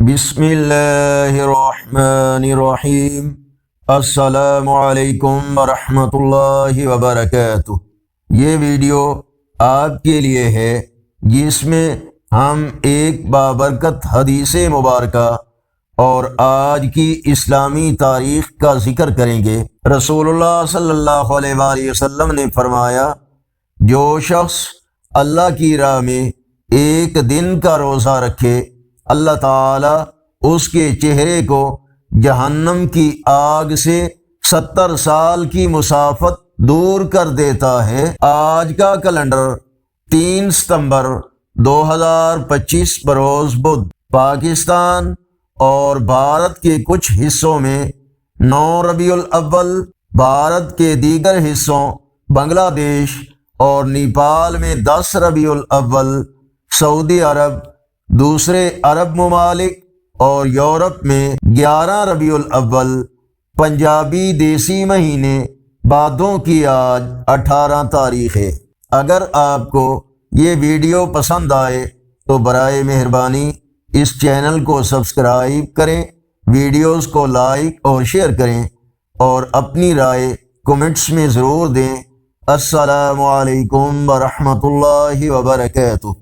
بسم اللہ الرحمن الرحیم۔ السلام علیکم ورحمۃ اللہ وبرکاتہ۔ یہ ویڈیو آپ کے لیے ہے جس میں ہم ایک بابرکت حدیث مبارکہ اور آج کی اسلامی تاریخ کا ذکر کریں گے۔ رسول اللہ صلی اللہ علیہ وآلہ وسلم نے فرمایا، جو شخص اللہ کی راہ میں ایک دن کا روزہ رکھے، اللہ تعالی اس کے چہرے کو جہنم کی آگ سے 70 سال کی مسافت دور کر دیتا ہے۔ آج کا کیلنڈر 3 ستمبر 2025 بروز بدھ۔ پاکستان اور بھارت کے کچھ حصوں میں 9 ربیع الاول، بھارت کے دیگر حصوں بنگلہ دیش اور نیپال میں 10 ربیع الاول، سعودی عرب، دوسرے عرب ممالک اور یورپ میں 11 ربیع الاول، پنجابی دیسی مہینے بھادوں کی آج 18 تاریخ ہے۔ اگر آپ کو یہ ویڈیو پسند آئے تو برائے مہربانی اس چینل کو سبسکرائب کریں، ویڈیوز کو لائک اور شیئر کریں اور اپنی رائے کمنٹس میں ضرور دیں۔ السلام علیکم ورحمۃ اللہ وبرکاتہ۔